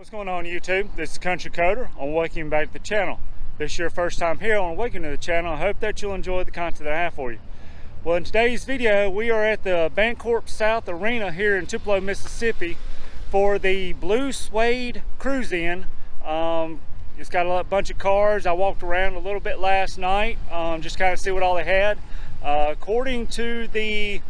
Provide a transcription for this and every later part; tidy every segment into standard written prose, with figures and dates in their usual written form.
What's going on YouTube? This is Country Coder. I'm welcoming you back to the channel. If this is your first time here on welcome to the channel, I hope that you'll enjoy the content that I have for you. Well, in today's video, we are at the Bancorp South Arena here in Tupelo, Mississippi for the Blue Suede Cruise-In. It's got a bunch of cars. I walked around a little bit last night, just kind of see what all they had. According to the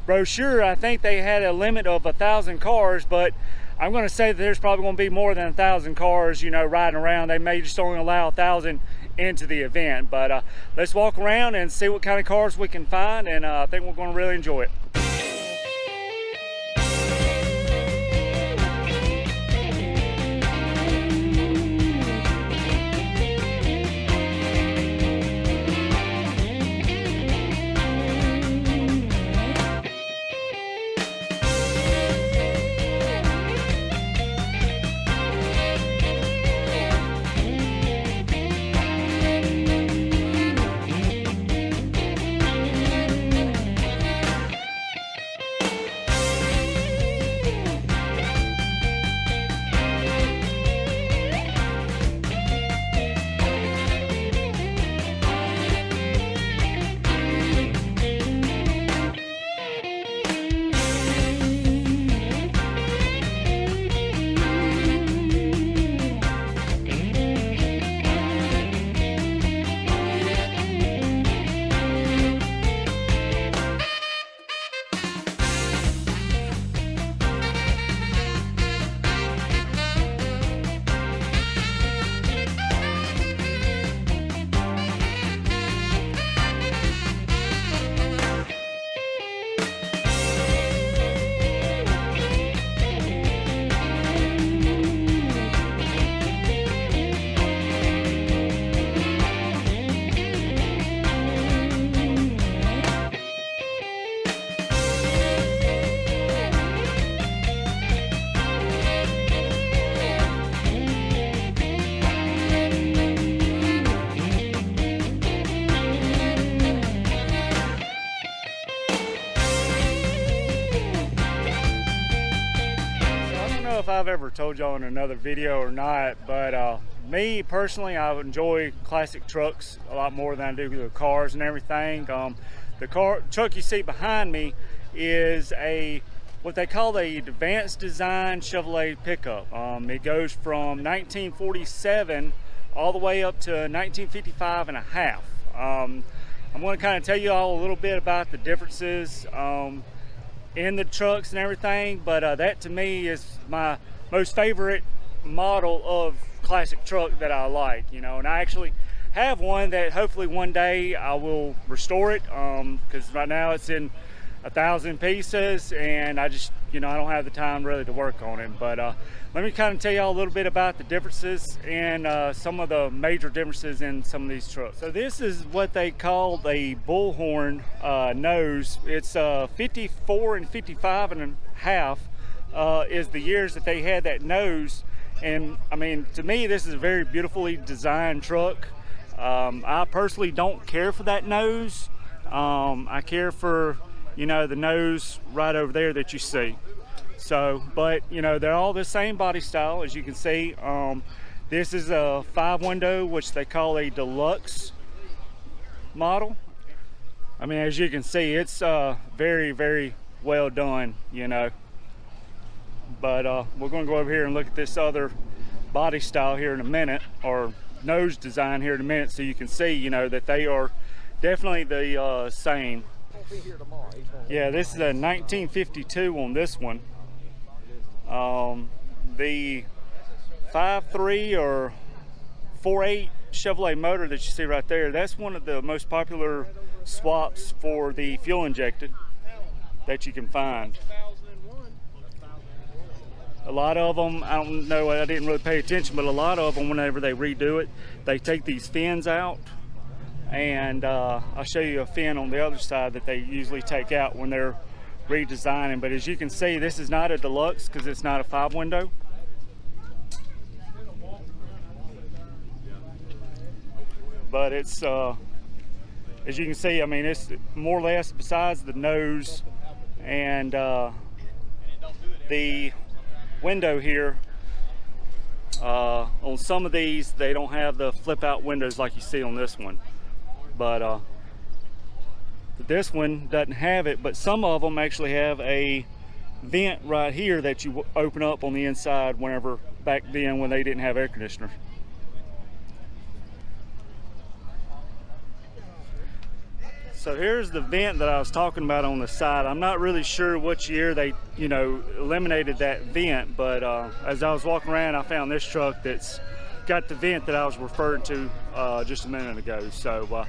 brochure, I think they had a limit of 1,000 cars, but I'm going to say that there's probably going to be more than 1,000 cars, you know, riding around. They may just only allow 1,000 into the event, but let's walk around and see what kind of cars we can find, and I think we're going to really enjoy it. If I've ever told y'all in another video or not, but me personally, I enjoy classic trucks a lot more than I do the cars and everything. The truck you see behind me is what they call a advanced design Chevrolet pickup. It goes from 1947 all the way up to 1955 and a half. I'm going to kind of tell you all a little bit about the differences in the trucks and everything, but that to me is my most favorite model of classic truck that I like, you know. And I actually have one that hopefully one day I will restore it, because right now it's in 1,000 pieces and I just, you know, I don't have the time really to work on it. But let me kind of tell y'all a little bit about the differences and some of the major differences in some of these trucks. So this is what they call the bullhorn nose. It's 54 and 55 and a half is the years that they had that nose. And I mean, to me, this is a very beautifully designed truck. I personally don't care for that nose. I care for, you know, the nose right over there that you see. So, but you know, they're all the same body style, as you can see. This is a 5-window, which they call a deluxe model. I mean, as you can see, it's very, very well done, you know. But we're going to go over here and look at this other body style here in a minute, or nose design here in a minute, so you can see, you know, that they are definitely the same. Yeah, this is a 1952 on this one. The 5.3 or 4.8 Chevrolet motor that you see right there, that's one of the most popular swaps for the fuel injected that you can find. A lot of them, I don't know, I didn't really pay attention, but a lot of them, whenever they redo it, they take these fins out, and I'll show you a fin on the other side that they usually take out when they're redesigning. But as you can see, this is not a deluxe because it's not a 5-window. But it's as you can see, I mean, it's more or less, besides the nose and the window here, On some of these, they don't have the flip out windows like you see on this one, but this one doesn't have it. But some of them actually have a vent right here that you open up on the inside whenever, back then when they didn't have air conditioners. So here's the vent that I was talking about on the side. I'm not really sure which year they, eliminated that vent, but as I was walking around, I found this truck that's got the vent that I was referring to just a minute ago. So,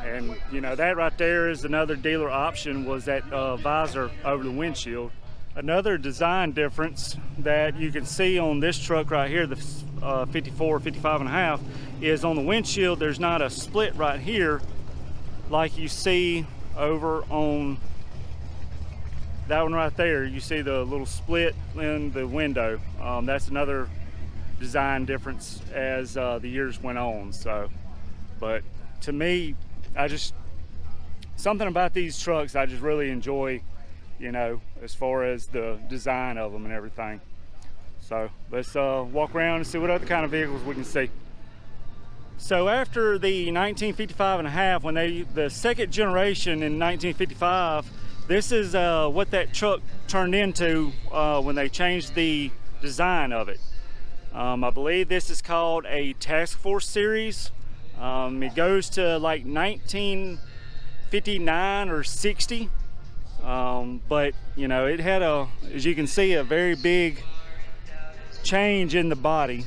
and that right there is another dealer option, was that visor over the windshield. Another design difference that you can see on this truck right here, the 54, 55 and a half, is on the windshield, there's not a split right here like you see over on that one right there. You see the little split in the window. That's another design difference as the years went on. So, but to me, something about these trucks I just really enjoy, as far as the design of them and everything. So let's walk around and see what other kind of vehicles we can see. So after the 1955 and a half, when the second generation in 1955, this is what that truck turned into when they changed the design of it. I believe this is called a Task Force series. It goes to like 1959 or 60, but it had as you can see, a very big change in the body.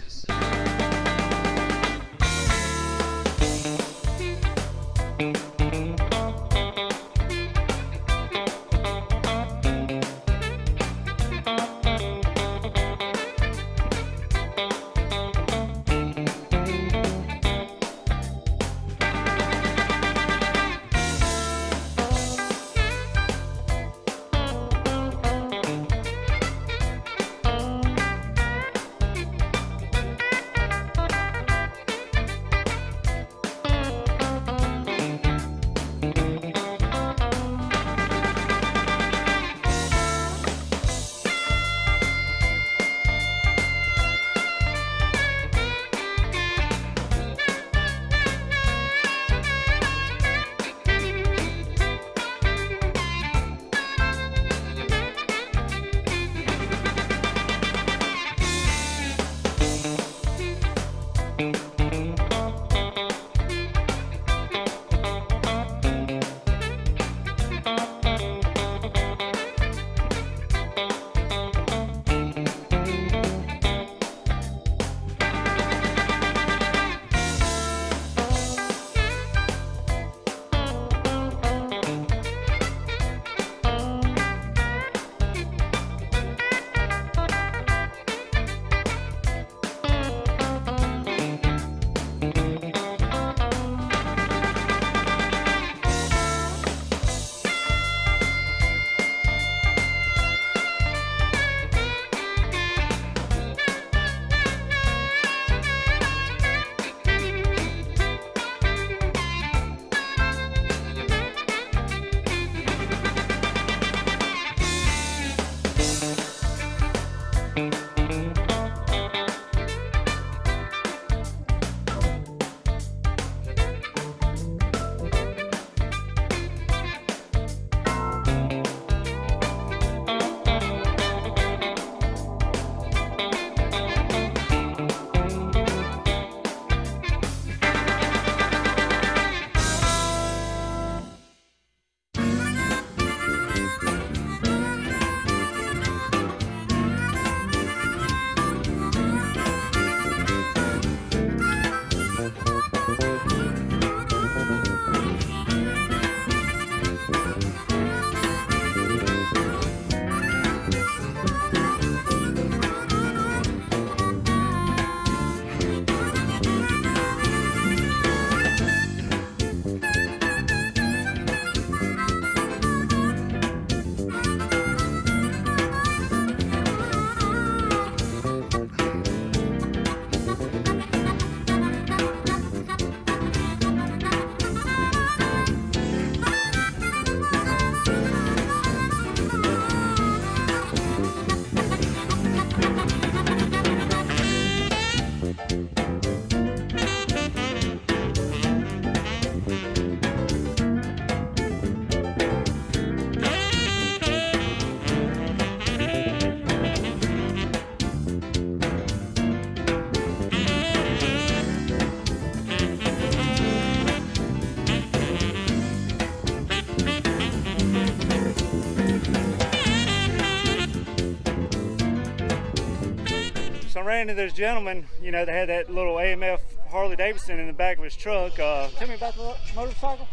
So I ran into this gentleman, you know, they had that little AMF Harley Davidson in the back of his truck. Tell me about the motorcycle.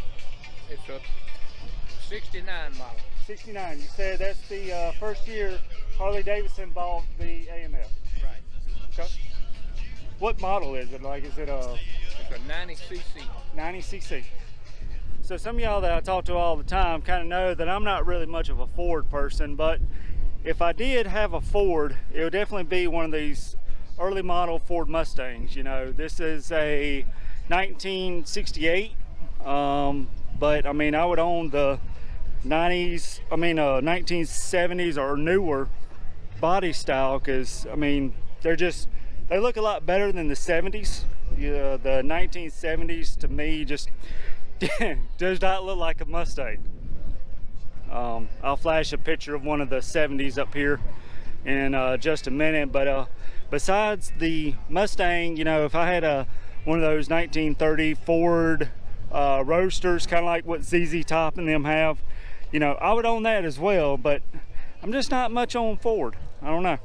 It's a 69 model. 69. You said that's the first year Harley Davidson bought the AMF. Right. Okay. What model is it? Like, is it a... It's a 90cc. 90cc. So some of y'all that I talk to all the time kind of know that I'm not really much of a Ford person, but if I did have a Ford, it would definitely be one of these early model Ford Mustangs. You know, this is a 1968, but I mean, I would own the 1970s or newer body style, because I mean, they look a lot better than the 70s. The 1970s to me just does not look like a Mustang. I'll flash a picture of one of the 70s up here in just a minute, but besides the Mustang, you know, if I had one of those 1930 Ford Roadsters, kind of like what ZZ Top and them have, you know, I would own that as well, but I'm just not much on Ford. I don't know.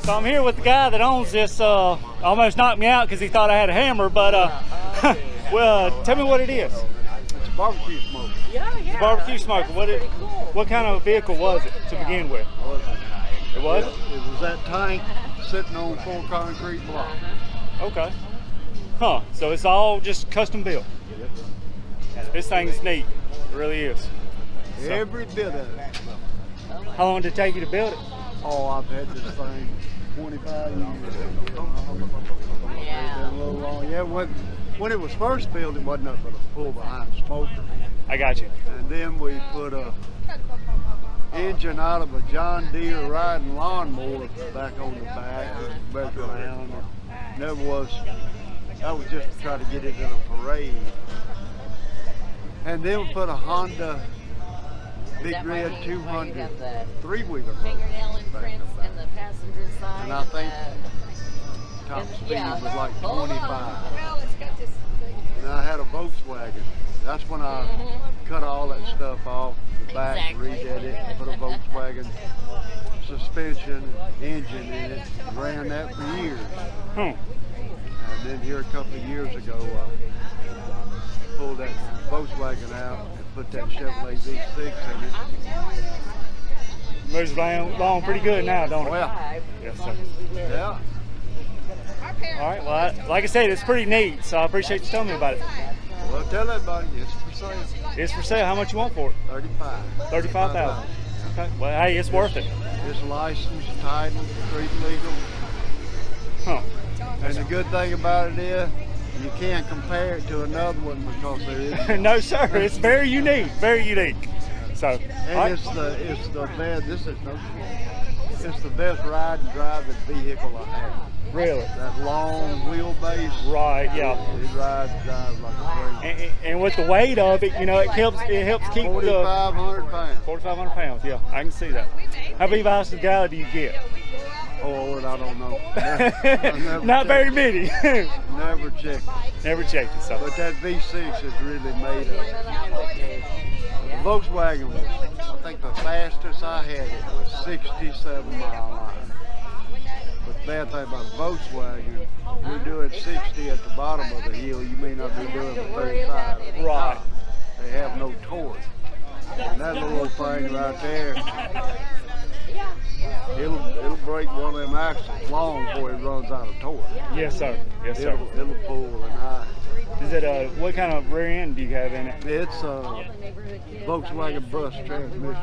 So I'm here with the guy that owns this. Almost knocked me out because he thought I had a hammer, but well, tell me what it is. It's a barbecue smoker. Yeah. It's a barbecue smoker. What kind of vehicle was it to begin with? It was? It was that tank sitting on 4 concrete blocks. Okay. Huh. So it's all just custom built. This thing's neat. It really is. So, Every bit of it. how long did it take you to build it? Oh, I've had this thing 25 years. Yeah. Been a little long. Yeah, when it was first built, it wasn't nothing but a pull behind smoker. I got you. And then we put a engine out of a John Deere riding lawnmower back on the back. Back around. That was just to try to get it in a parade. And then we put a Honda Big Red 200 three-wheeler fingernail back imprints up in the passenger side. And I think top and- speed yeah. was like Hold on. 25. Well, it's got this thing. And I had a Volkswagen. That's when I cut all that stuff off the back, Exactly. redid it, put a Volkswagen suspension, engine in it, ran that for years. Hmm. And then here a couple of years ago, pulled that Volkswagen out and put that Chevrolet V6 in it. Moves along pretty good now, don't it? Well, Yes, sir. yeah. All right. Well, like I said, it's pretty neat. So I appreciate you telling me about it. Well, tell everybody it's for sale. It's for sale. How much you want for it? 35. 35,000. Okay. Well, hey, it's worth it. It's licensed, titled, street legal. Huh. And the good thing about it is, you can't compare it to another one because there is. No, sir. It's very unique. Very unique. So, all And right. it's the best. This is no. It's the best ride and driving vehicle I have. Really. That long wheelbase. Right. Yeah. It drives like a train. And with the weight of it, you know, it helps keep the 4,500 pounds. 4,500 pounds. Yeah, I can see that. How many miles to the gallon do you get? Oh, I don't know. Never Not checked very it. many. Never checked it. Never checked it. So. But that V6 is really made of. The Volkswagen, I think the fastest I had it was 67 mile an hour. But the bad thing about a Volkswagen, you're doing 60 at the bottom of the hill, you may not be doing the 35 at the Right. top. They have no torque. And that little thing right there, it'll break one of them axles long before it runs out of torque. Yes, sir. Yes, sir. It'll pull and high. Is it what kind of rear end do you have in it? It's a Volkswagen bus transmission.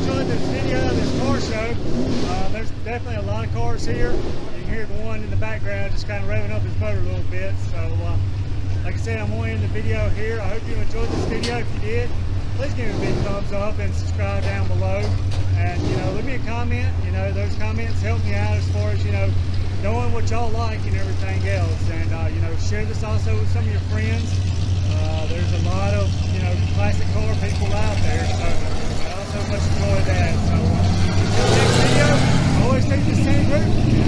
enjoyed this video of this car show. There's definitely a lot of cars here. You can hear the one in the background just kind of revving up his motor a little bit. So, like I said, I'm going to end the video here. I hope you enjoyed this video. If you did, please give me a big thumbs up and subscribe down below. And, you know, leave me a comment. You know, those comments help me out as far as, you know, knowing what y'all like and everything else. And, you know, share this also with some of your friends. There's a lot of, you know, classic car people out there. So I also much enjoy that. So until next video, always take the same route.